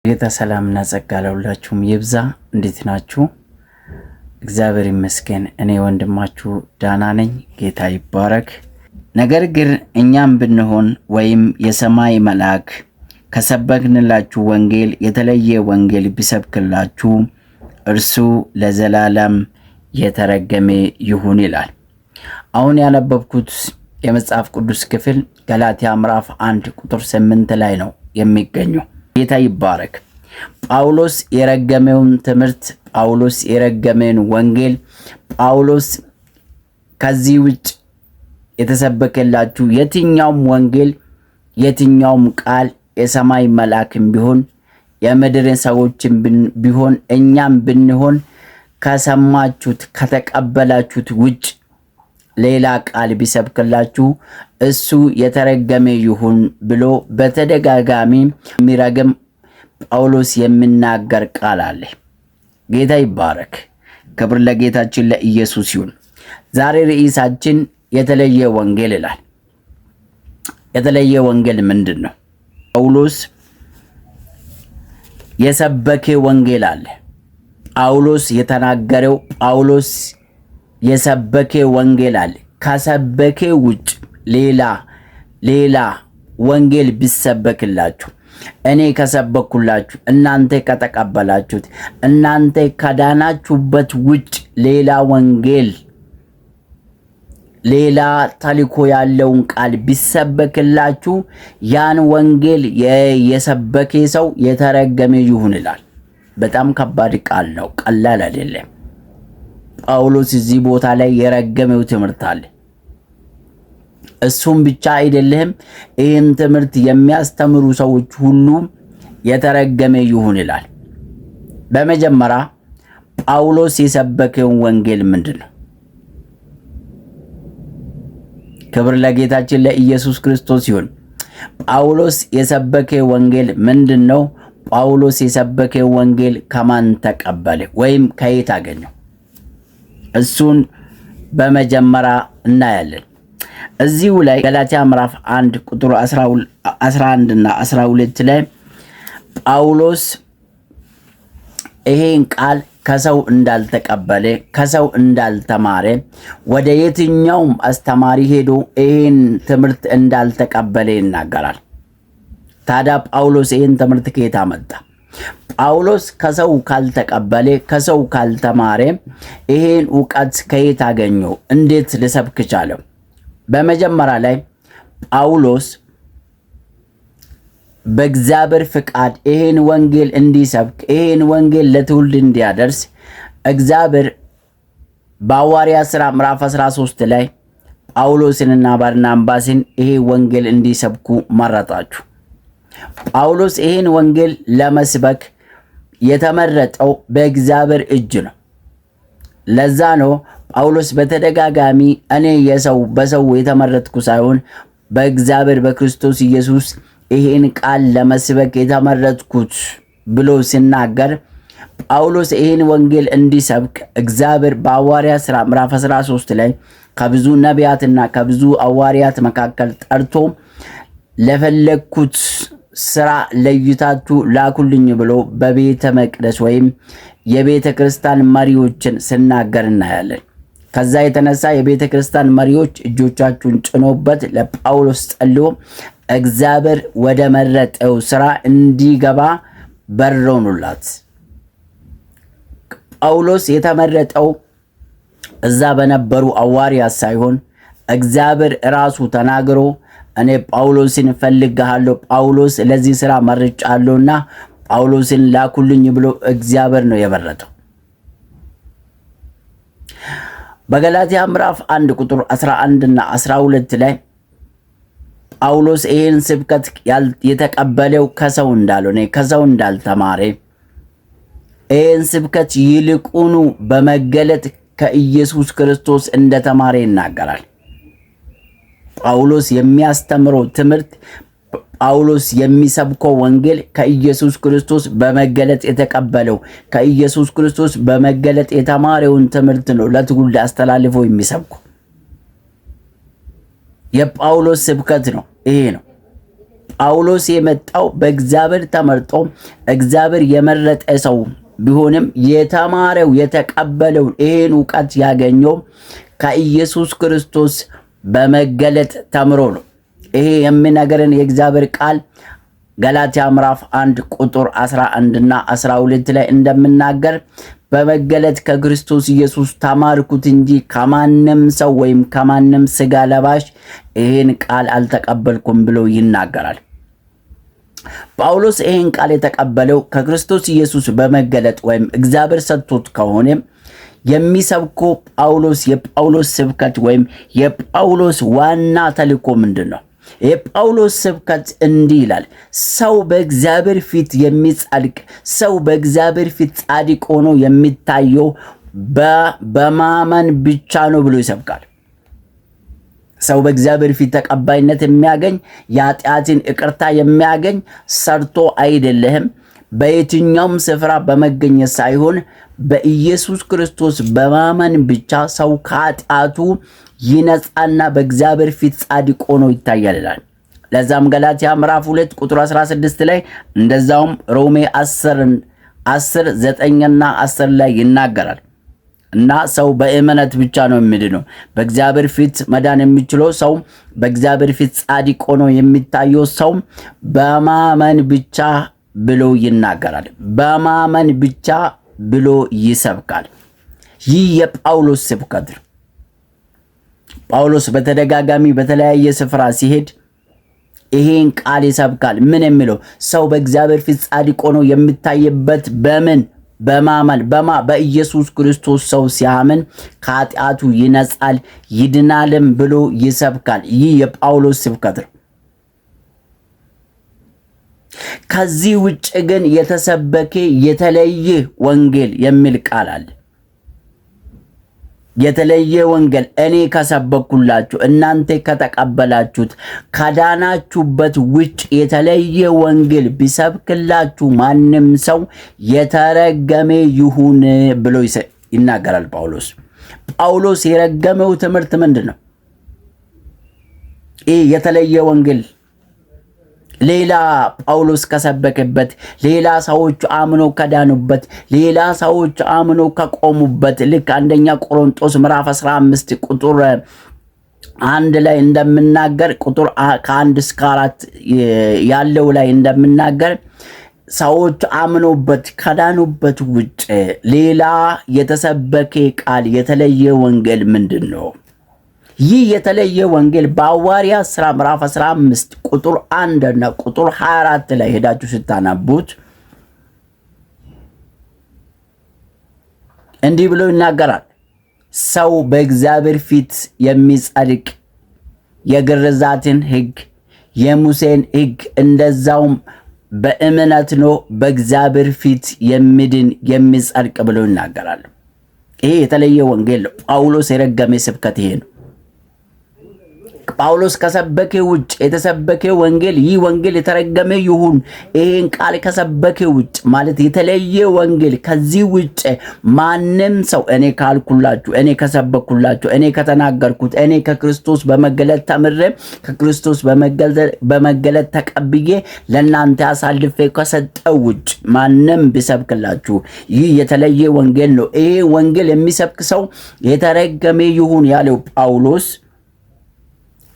ጌታ ሰላምና ጸጋ ለሁላችሁም ይብዛ። እንዴት ናችሁ? እግዚአብሔር ይመስገን። እኔ ወንድማችሁ ዳና ነኝ። ጌታ ይባረክ። ነገር ግን እኛም ብንሆን ወይም የሰማይ መልአክ ከሰበክንላችሁ ወንጌል የተለየ ወንጌል ቢሰብክላችሁ እርሱ ለዘላለም የተረገመ ይሁን ይላል። አሁን ያነበብኩት የመጽሐፍ ቅዱስ ክፍል ገላትያ ምዕራፍ 1 ቁጥር 8 ላይ ነው የሚገኘው። ጌታ ይባረክ። ጳውሎስ የረገመውን ትምህርት፣ ጳውሎስ የረገመውን ወንጌል፣ ጳውሎስ ከዚህ ውጭ የተሰበከላችሁ የትኛውም ወንጌል፣ የትኛውም ቃል የሰማይ መልአክም ቢሆን የምድር ሰዎችም ቢሆን እኛም ብንሆን ከሰማችሁት ከተቀበላችሁት ውጭ ሌላ ቃል ቢሰብክላችሁ እሱ የተረገመ ይሁን ብሎ በተደጋጋሚ የሚረግም ጳውሎስ የሚናገር ቃል አለ። ጌታ ይባረክ። ክብር ለጌታችን ለኢየሱስ ይሁን። ዛሬ ርዕሳችን የተለየ ወንጌል ይላል። የተለየ ወንጌል ምንድን ነው? ጳውሎስ የሰበከ ወንጌል አለ። ጳውሎስ የተናገረው፣ ጳውሎስ የሰበከ ወንጌል አለ። ከሰበከ ውጭ ሌላ ወንጌል ቢሰበክላችሁ፣ እኔ ከሰበኩላችሁ፣ እናንተ ከተቀበላችሁት፣ እናንተ ከዳናችሁበት ውጭ ሌላ ወንጌል፣ ሌላ ተልእኮ ያለውን ቃል ቢሰበክላችሁ ያን ወንጌል የሰበከ ሰው የተረገመ ይሁን ይላል። በጣም ከባድ ቃል ነው፣ ቀላል አይደለም። ጳውሎስ እዚህ ቦታ ላይ የረገመው ትምህርት አለ። እሱም ብቻ አይደለም፣ ይህን ትምህርት የሚያስተምሩ ሰዎች ሁሉ የተረገመ ይሁን ይላል። በመጀመሪያ ጳውሎስ የሰበከውን ወንጌል ምንድን ነው? ክብር ለጌታችን ለኢየሱስ ክርስቶስ ይሁን። ጳውሎስ የሰበከ ወንጌል ምንድን ነው? ጳውሎስ የሰበከ ወንጌል ከማን ተቀበለ ወይም ከየት አገኘው? እሱን በመጀመሪያ እናያለን። እዚሁ ላይ ገላትያ ምዕራፍ 1 ቁጥር 11 እና 12 ላይ ጳውሎስ ይሄን ቃል ከሰው እንዳልተቀበለ፣ ከሰው እንዳልተማረ፣ ወደ የትኛውም አስተማሪ ሄዶ ይሄን ትምህርት እንዳልተቀበለ ይናገራል። ታዲያ ጳውሎስ ይሄን ትምህርት ከየት አመጣ? ጳውሎስ ከሰው ካልተቀበለ፣ ከሰው ካልተማረ ይሄን ዕውቀት ከየት አገኘው? እንዴት ልሰብክ ቻለው? በመጀመሪያ ላይ ጳውሎስ በእግዚአብሔር ፍቃድ ይሄን ወንጌል እንዲሰብክ፣ ይሄን ወንጌል ለትውልድ እንዲያደርስ እግዚአብሔር በሐዋርያት ሥራ ምዕራፍ 13 ላይ ጳውሎስንና ባርናባስን ይሄ ወንጌል እንዲሰብኩ መረጣችሁ። ጳውሎስ ይሄን ወንጌል ለመስበክ የተመረጠው በእግዚአብሔር እጅ ነው። ለዛ ነው ጳውሎስ በተደጋጋሚ እኔ በሰው የተመረጥኩ ሳይሆን በእግዚአብሔር በክርስቶስ ኢየሱስ ይሄን ቃል ለመስበክ የተመረጥኩት ብሎ ሲናገር፣ ጳውሎስ ይሄን ወንጌል እንዲሰብክ እግዚአብሔር በሐዋርያት ሥራ ምዕራፍ 13 ላይ ከብዙ ነቢያትና ከብዙ ሐዋርያት መካከል ጠርቶ ለፈለግኩት ስራ ለይታችሁ ላኩልኝ ብሎ በቤተ መቅደስ ወይም የቤተ ክርስቲያን መሪዎችን ሲናገር እናያለን። ከዛ የተነሳ የቤተ ክርስቲያን መሪዎች እጆቻቸውን ጭኖበት ለጳውሎስ ጸልዮ እግዚአብሔር ወደ መረጠው ስራ እንዲገባ በረውኑላት። ጳውሎስ የተመረጠው እዛ በነበሩ ሐዋርያት ሳይሆን እግዚአብሔር ራሱ ተናግሮ እኔ ጳውሎስን እፈልግሃለሁ፣ ጳውሎስ ለዚህ ስራ መርጫለሁና ጳውሎስን ላኩልኝ ብሎ እግዚአብሔር ነው የመረጠው። በገላትያ ምዕራፍ 1 ቁጥር 11 እና 12 ላይ ጳውሎስ ይህን ስብከት የተቀበለው ከሰው እንዳልሆነ፣ ከሰው እንዳልተማረ፣ ይህን ስብከት ይልቁኑ በመገለጥ ከኢየሱስ ክርስቶስ እንደተማረ ይናገራል። ጳውሎስ የሚያስተምረው ትምህርት፣ ጳውሎስ የሚሰብከው ወንጌል ከኢየሱስ ክርስቶስ በመገለጥ የተቀበለው፣ ከኢየሱስ ክርስቶስ በመገለጥ የተማረውን ትምህርት ነው ለትውልድ አስተላልፎ የሚሰብከው። የጳውሎስ ስብከት ነው ይሄ ነው። ጳውሎስ የመጣው በእግዚአብሔር ተመርጦ እግዚአብሔር የመረጠ ሰው ቢሆንም የተማረው የተቀበለው ይህን እውቀት ያገኘው ከኢየሱስ ክርስቶስ በመገለጥ ተምሮ ነው። ይሄ የሚነገርን የእግዚአብሔር ቃል ገላትያ ምዕራፍ 1 ቁጥር 11 እና 12 ላይ እንደምናገር በመገለጥ ከክርስቶስ ኢየሱስ ተማርኩት እንጂ ከማንም ሰው ወይም ከማንም ስጋ ለባሽ ይህን ቃል አልተቀበልኩም ብሎ ይናገራል። ጳውሎስ ይህን ቃል የተቀበለው ከክርስቶስ ኢየሱስ በመገለጥ ወይም እግዚአብሔር ሰጥቶት ከሆነ የሚሰብከው የጳውሎስ ስብከት ወይም የጳውሎስ ዋና ተልእኮ ምንድን ነው? የጳውሎስ ስብከት እንዲህ ይላል። ሰው በእግዚአብሔር ፊት የሚጸድቅ ሰው በእግዚአብሔር ፊት ጻድቅ ሆኖ የሚታየው በማመን ብቻ ነው ብሎ ይሰብካል። ሰው በእግዚአብሔር ፊት ተቀባይነት የሚያገኝ የኃጢአትን ይቅርታ የሚያገኝ ሰርቶ አይደለም፣ በየትኛውም ስፍራ በመገኘት ሳይሆን በኢየሱስ ክርስቶስ በማመን ብቻ ሰው ከኃጢአቱ ይነጻና በእግዚአብሔር ፊት ጻድቅ ሆኖ ይታያል ይላል። ለዛም ገላትያ ምዕራፍ 2 ቁጥር 16 ላይ እንደዛውም ሮሜ 10 9ና 10 ላይ ይናገራል። እና ሰው በእምነት ብቻ ነው የሚድነው። በእግዚአብሔር ፊት መዳን የሚችለው ሰው በእግዚአብሔር ፊት ጻድቅ ሆኖ የሚታየው ሰው በማመን ብቻ ብሎ ይናገራል። በማመን ብቻ ብሎ ይሰብካል። ይህ የጳውሎስ ስብከት ነው። ጳውሎስ በተደጋጋሚ በተለያየ ስፍራ ሲሄድ ይሄን ቃል ይሰብካል። ምን የሚለው ሰው በእግዚአብሔር ፊት ጻድቅ ሆኖ የሚታይበት በምን በማመን በኢየሱስ ክርስቶስ ሰው ሲያምን ከኃጢአቱ ይነጻል ይድናልም ብሎ ይሰብካል። ይህ የጳውሎስ ስብከት ነው። ከዚህ ውጭ ግን የተሰበከ የተለየ ወንጌል የሚል ቃል አለ። የተለየ ወንጌል እኔ ከሰበኩላችሁ እናንተ ከተቀበላችሁት ከዳናችሁበት ውጭ የተለየ ወንጌል ቢሰብክላችሁ ማንም ሰው የተረገመ ይሁን ብሎ ይናገራል ጳውሎስ። ጳውሎስ የረገመው ትምህርት ምንድን ነው? ይህ የተለየ ወንጌል ሌላ ጳውሎስ ከሰበከበት፣ ሌላ ሰዎች አምኖ ከዳኑበት፣ ሌላ ሰዎች አምኖ ከቆሙበት ልክ አንደኛ ቆሮንቶስ ምዕራፍ 15 ቁጥር 1 ላይ እንደምናገር ቁጥር ከ1 እስከ 4 ያለው ላይ እንደምናገር ሰዎች አምኖበት ከዳኑበት ውጭ ሌላ የተሰበከ ቃል የተለየ ወንጌል ምንድን ነው? ይህ የተለየ ወንጌል በሐዋርያት ሥራ ምዕራፍ 15 ቁጥር 1 እና ቁጥር 24 ላይ ሄዳችሁ ስታነቡት እንዲህ ብሎ ይናገራል። ሰው በእግዚአብሔር ፊት የሚጸድቅ የግርዛትን ሕግ የሙሴን ሕግ እንደዛውም በእምነት ነው በእግዚአብሔር ፊት የሚድን የሚጸድቅ ብሎ ይናገራል። ይሄ የተለየ ወንጌል ነው። ጳውሎስ የረገመ ስብከት ይሄ ነው። ጳውሎስ ከሰበከ ውጭ የተሰበከ ወንጌል ይህ ወንጌል የተረገመ ይሁን። ይሄን ቃል ከሰበከ ውጭ ማለት የተለየ ወንጌል ከዚህ ውጭ ማንም ሰው እኔ ካልኩላችሁ፣ እኔ ከሰበኩላችሁ፣ እኔ ከተናገርኩት፣ እኔ ከክርስቶስ በመገለጥ ተምሬ ከክርስቶስ በመገለጥ ተቀብዬ ለእናንተ አሳልፌ ከሰጠው ውጭ ማንም ቢሰብክላችሁ ይህ የተለየ ወንጌል ነው። ይሄ ወንጌል የሚሰብክ ሰው የተረገመ ይሁን ያለው ጳውሎስ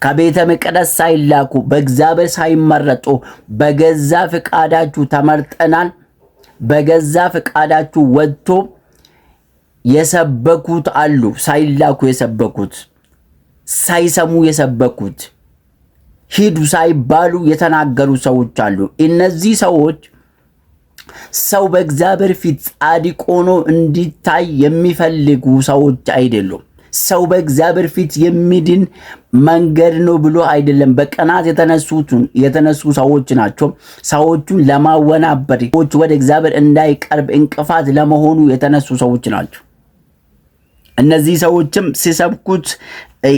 ከቤተ መቅደስ ሳይላኩ በእግዚአብሔር ሳይመረጡ በገዛ ፍቃዳችሁ ተመርጠናል፣ በገዛ ፍቃዳችሁ ወጥቶ የሰበኩት አሉ። ሳይላኩ የሰበኩት፣ ሳይሰሙ የሰበኩት፣ ሂዱ ሳይባሉ የተናገሩ ሰዎች አሉ። እነዚህ ሰዎች ሰው በእግዚአብሔር ፊት ጻድቅ ሆኖ እንዲታይ የሚፈልጉ ሰዎች አይደሉም። ሰው በእግዚአብሔር ፊት የሚድን መንገድ ነው ብሎ አይደለም። በቀናት የተነሱ ሰዎች ናቸው። ሰዎቹን ለማወናበድ፣ ሰዎች ወደ እግዚአብሔር እንዳይቀርብ እንቅፋት ለመሆኑ የተነሱ ሰዎች ናቸው። እነዚህ ሰዎችም ሲሰብኩት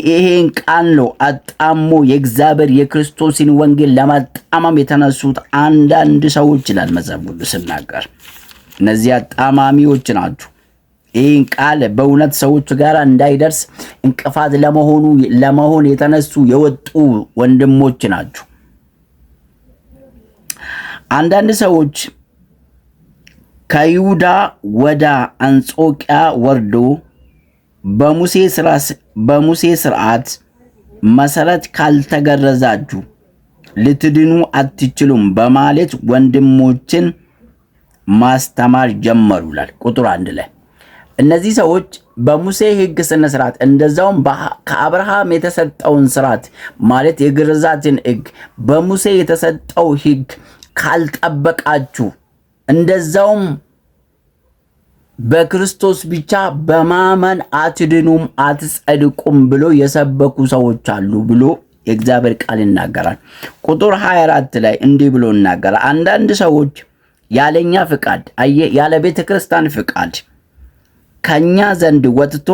ይሄን ቃል ነው አጣሞ የእግዚአብሔር የክርስቶስን ወንጌል ለማጣማም የተነሱት አንዳንድ ሰዎች ይላል መጽሐፍ ቅዱስ ሲናገር። እነዚህ አጣማሚዎች ናቸው። ይህን ቃል በእውነት ሰዎች ጋር እንዳይደርስ እንቅፋት ለመሆን የተነሱ የወጡ ወንድሞች ናቸው። አንዳንድ ሰዎች ከይሁዳ ወደ አንጾኪያ ወርዶ በሙሴ ሥርዓት መሰረት ካልተገረዛችሁ ልትድኑ አትችሉም በማለት ወንድሞችን ማስተማር ጀመሩ ይላል ቁጥር 1 ላይ። እነዚህ ሰዎች በሙሴ ሕግ ስነ ስርዓት እንደዛውም ከአብርሃም የተሰጠውን ስርዓት ማለት የግርዛትን ሕግ በሙሴ የተሰጠው ሕግ ካልጠበቃችሁ እንደዛውም በክርስቶስ ብቻ በማመን አትድኑም አትጸድቁም ብሎ የሰበኩ ሰዎች አሉ ብሎ የእግዚአብሔር ቃል ይናገራል። ቁጥር 24 ላይ እንዲህ ብሎ ይናገራል። አንዳንድ ሰዎች ያለኛ ፍቃድ ያለ ቤተ ክርስቲያን ፍቃድ ከኛ ዘንድ ወጥቶ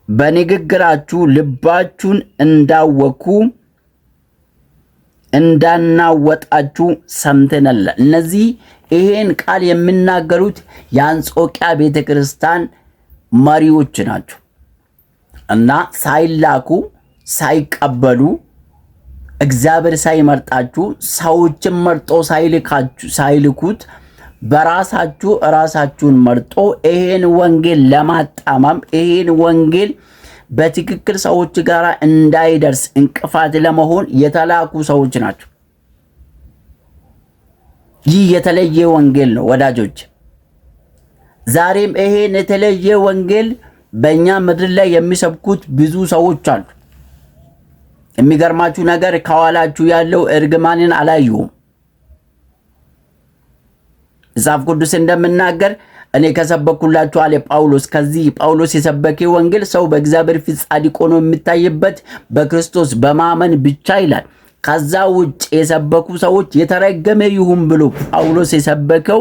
በንግግራችሁ ልባችሁን እንዳናወጣችሁ ሰምተናል። እነዚህ ይሄን ቃል የሚናገሩት የአንጾኪያ ቤተ ክርስቲያን መሪዎች ናቸው እና ሳይላኩ ሳይቀበሉ እግዚአብሔር ሳይመርጣችሁ ሰዎችን መርጦ ሳይልኩት በራሳችሁ ራሳችሁን መርጦ ይሄን ወንጌል ለማጣመም ይሄን ወንጌል በትክክል ሰዎች ጋር እንዳይደርስ እንቅፋት ለመሆን የተላኩ ሰዎች ናቸው። ይህ የተለየ ወንጌል ነው ወዳጆች። ዛሬም ይሄን የተለየ ወንጌል በእኛ ምድር ላይ የሚሰብኩት ብዙ ሰዎች አሉ። የሚገርማችሁ ነገር ከኋላችሁ ያለው እርግማንን አላዩም። መጽሐፍ ቅዱስ እንደምናገር እኔ ከሰበኩላችሁ አለ ጳውሎስ። ከዚህ ጳውሎስ የሰበከ ወንጌል ሰው በእግዚአብሔር ፊት ጻድቅ ሆኖ የሚታይበት በክርስቶስ በማመን ብቻ ይላል። ከዛ ውጭ የሰበኩ ሰዎች የተረገመ ይሁን ብሎ ጳውሎስ የሰበከው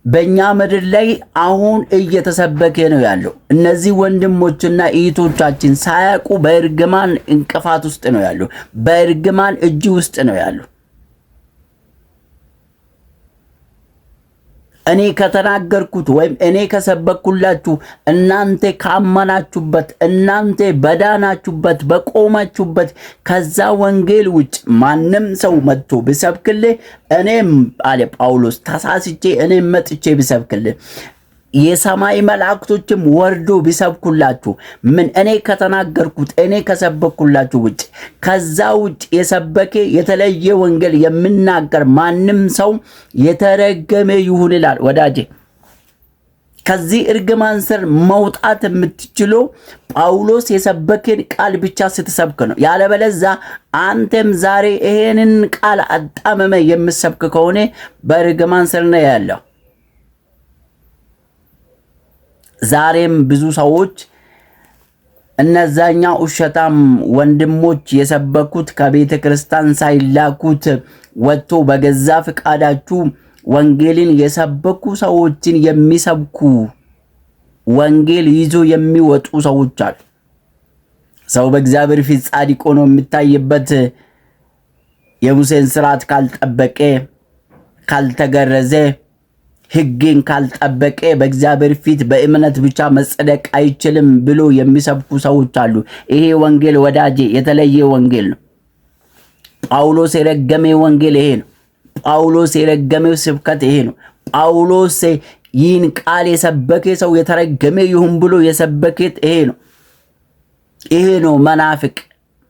በእኛ ምድር ላይ አሁን እየተሰበከ ነው ያለው። እነዚህ ወንድሞችና እህቶቻችን ሳያውቁ በእርግማን እንቅፋት ውስጥ ነው ያለው፣ በእርግማን እጅ ውስጥ ነው ያለው። እኔ ከተናገርኩት ወይም እኔ ከሰበኩላችሁ እናንተ ካመናችሁበት እናንተ በዳናችሁበት በቆማችሁበት ከዛ ወንጌል ውጭ ማንም ሰው መጥቶ ቢሰብክልህ እኔም አለ ጳውሎስ ተሳስቼ እኔም መጥቼ ቢሰብክልህ የሰማይ መላእክቶችም ወርዶ ቢሰብኩላችሁ ምን እኔ ከተናገርኩት እኔ ከሰበኩላችሁ ውጭ ከዛ ውጭ የሰበከ የተለየ ወንጌል የሚናገር ማንም ሰው የተረገመ ይሁን ይላል። ወዳጄ ከዚህ እርግማን ስር መውጣት የምትችለው ጳውሎስ የሰበከን ቃል ብቻ ስትሰብክ ነው። ያለበለዚያ አንተም ዛሬ ይሄንን ቃል አጣመመ የምትሰብክ ከሆነ በእርግማን ስር ነው ያለው። ዛሬም ብዙ ሰዎች እነዛኛ ውሸታም ወንድሞች የሰበኩት ከቤተ ክርስቲያን ሳይላኩት ወጥቶ በገዛ ፍቃዳችሁ ወንጌልን የሰበኩ ሰዎችን የሚሰብኩ ወንጌል ይዞ የሚወጡ ሰዎች አሉ። ሰው በእግዚአብሔር ፊት ጻድቅ ሆኖ የሚታይበት የሙሴን ሥርዓት ካልጠበቀ ካልተገረዘ ሕግን ካልጠበቀ በእግዚአብሔር ፊት በእምነት ብቻ መጸደቅ አይችልም ብሎ የሚሰብኩ ሰዎች አሉ። ይሄ ወንጌል ወዳጄ የተለየ ወንጌል ነው። ጳውሎስ የረገመ ወንጌል ይሄ ነው። ጳውሎስ የረገመው ስብከት ይሄ ነው። ጳውሎስ ይህን ቃል የሰበከ ሰው የተረገመ ይሁን ብሎ የሰበከት ይሄ ነው። ይሄ ነው መናፍቅ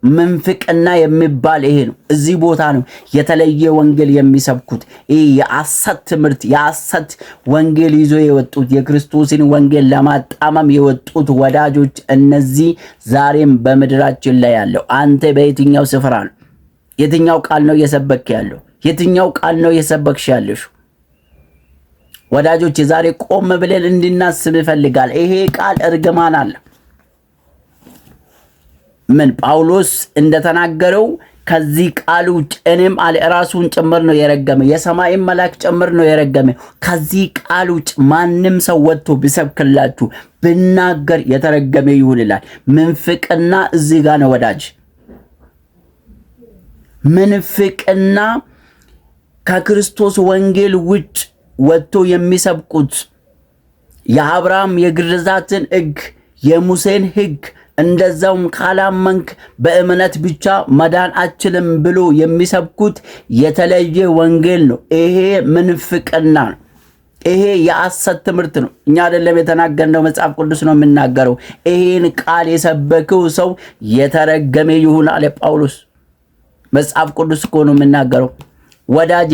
መንፍቅና የሚባል ይሄ ነው። እዚህ ቦታ ነው የተለየ ወንጌል የሚሰብኩት። ይሄ የሐሰት ትምህርት የሐሰት ወንጌል ይዞ የወጡት የክርስቶስን ወንጌል ለማጣመም የወጡት ወዳጆች እነዚህ ዛሬም በምድራችን ላይ ያለው። አንተ በየትኛው ስፍራ ነው? የትኛው ቃል ነው እየሰበክ ያለው? የትኛው ቃል ነው እየሰበክሽ ያለሽ? ወዳጆች ዛሬ ቆም ብለን እንድናስብ ይፈልጋል። ይሄ ቃል እርግማን አለ። ምን ጳውሎስ እንደተናገረው ከዚህ ቃል ውጭ እኔም አለ ራሱን ጭምር ነው የረገመ፣ የሰማይን መልአክ ጭምር ነው የረገመ። ከዚህ ቃል ውጭ ማንም ሰው ወጥቶ ቢሰብክላችሁ ብናገር የተረገመ ይሁን ይላል። ምንፍቅና እዚህ ጋር ነው ወዳጅ። ምንፍቅና ከክርስቶስ ወንጌል ውጭ ወጥቶ የሚሰብኩት የአብርሃም የግርዛትን ሕግ የሙሴን ሕግ እንደዛውም ካላመንክ በእምነት ብቻ መዳን አችልም ብሎ የሚሰብኩት የተለየ ወንጌል ነው። ይሄ ምንፍቅና ነው። ይሄ የሐሰት ትምህርት ነው። እኛ አይደለም የተናገርነው፣ መጽሐፍ ቅዱስ ነው የሚናገረው። ይሄን ቃል የሰበከው ሰው የተረገመ ይሁን አለ ጳውሎስ። መጽሐፍ ቅዱስ እኮ ነው የሚናገረው ወዳጄ።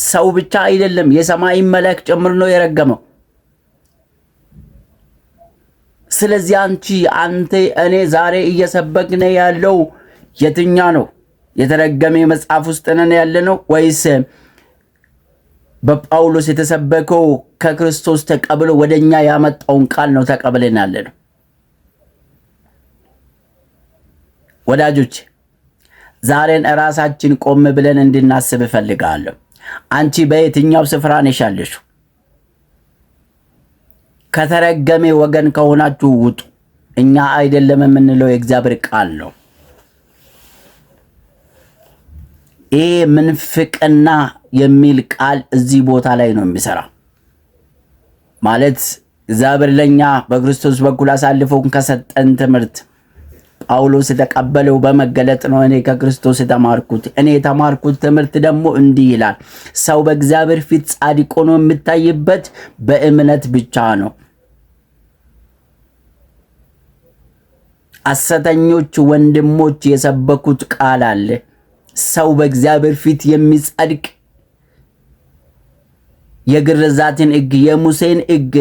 ሰው ብቻ አይደለም የሰማይ መላእክት ጭምር ነው የረገመው። ስለዚህ አንተ እኔ ዛሬ እየሰበክነ ያለው የትኛ ነው? የተረገመ መጽሐፍ ውስጥ ነን ያለነው ወይስ በጳውሎስ የተሰበከው ከክርስቶስ ተቀብሎ ወደኛ ያመጣውን ቃል ነው ተቀብለን ያለነው? ወዳጆች ዛሬን ራሳችን ቆም ብለን እንድናስብ እፈልጋለሁ። አንቺ በየትኛው ስፍራ ነሽ ያለሽው? ከተረገመ ወገን ከሆናችሁ ውጡ። እኛ አይደለም የምንለው የእግዚአብሔር ቃል ነው። ይሄ ምንፍቅና የሚል ቃል እዚህ ቦታ ላይ ነው የሚሰራ ማለት እግዚአብሔር ለኛ በክርስቶስ በኩል አሳልፎን ከሰጠን ትምህርት ጳውሎስ የተቀበለው በመገለጥ ነው። እኔ ከክርስቶስ የተማርኩት ትምህርት ደግሞ እንዲህ ይላል፣ ሰው በእግዚአብሔር ፊት ጻድቅ ሆኖ የሚታይበት በእምነት ብቻ ነው። ሐሰተኞች ወንድሞች የሰበኩት ቃል አለ። ሰው በእግዚአብሔር ፊት የሚጸድቅ የግርዛትን ሕግ የሙሴን ሕግ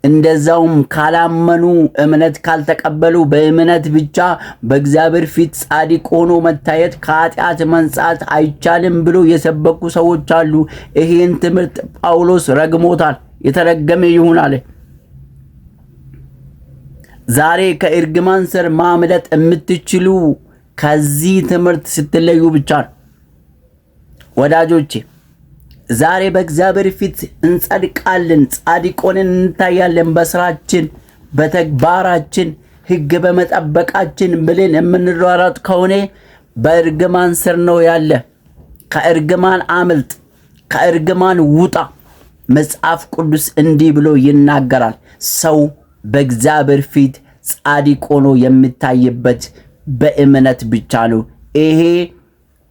እንደዛውም ካላመኑ እምነት ካልተቀበሉ በእምነት ብቻ በእግዚአብሔር ፊት ጻድቅ ሆኖ መታየት ከኃጢአት መንጻት አይቻልም ብሎ የሰበኩ ሰዎች አሉ። ይሄን ትምህርት ጳውሎስ ረግሞታል። የተረገመ ይሁን አለ። ዛሬ ከእርግማን ስር ማምለጥ የምትችሉ ከዚህ ትምህርት ስትለዩ ብቻ ነው። ወዳጆቼ ዛሬ በእግዚአብሔር ፊት እንጸድቃለን፣ ጻድቅ ሆነን እንታያለን። በስራችን በተግባራችን ሕግ በመጠበቃችን ብለን የምንሯሯጥ ከሆነ በእርግማን ስር ነው ያለ። ከእርግማን አምልጥ፣ ከእርግማን ውጣ። መጽሐፍ ቅዱስ እንዲህ ብሎ ይናገራል፣ ሰው በእግዚአብሔር ፊት ጻድቅ ሆኖ የሚታይበት በእምነት ብቻ ነው። ይሄ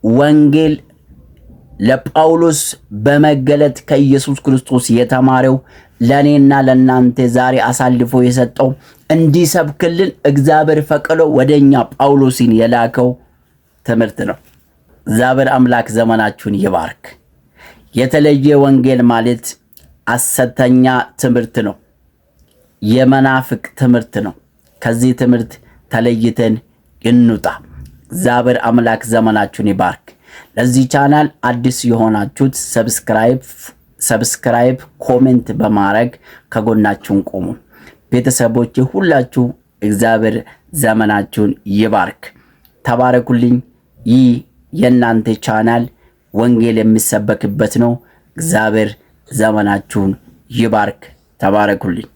ወንጌል ለጳውሎስ በመገለጥ ከኢየሱስ ክርስቶስ የተማረው ለኔና ለናንተ ዛሬ አሳልፎ የሰጠው እንዲሰብክልን እግዚአብሔር ፈቅዶ ወደኛ ጳውሎስን የላከው ትምህርት ነው። እግዚአብሔር አምላክ ዘመናችሁን ይባርክ። የተለየ ወንጌል ማለት ሐሰተኛ ትምህርት ነው። የመናፍቅ ትምህርት ነው። ከዚህ ትምህርት ተለይተን እንውጣ። እግዚአብሔር አምላክ ዘመናችሁን ይባርክ። ለዚህ ቻናል አዲስ የሆናችሁት ሰብስክራይብ፣ ኮሜንት በማድረግ ከጎናችሁን ቆሙ። ቤተሰቦች ሁላችሁ እግዚአብሔር ዘመናችሁን ይባርክ። ተባረኩልኝ። ይህ የእናንተ ቻናል ወንጌል የሚሰበክበት ነው። እግዚአብሔር ዘመናችሁን ይባርክ። ተባረኩልኝ።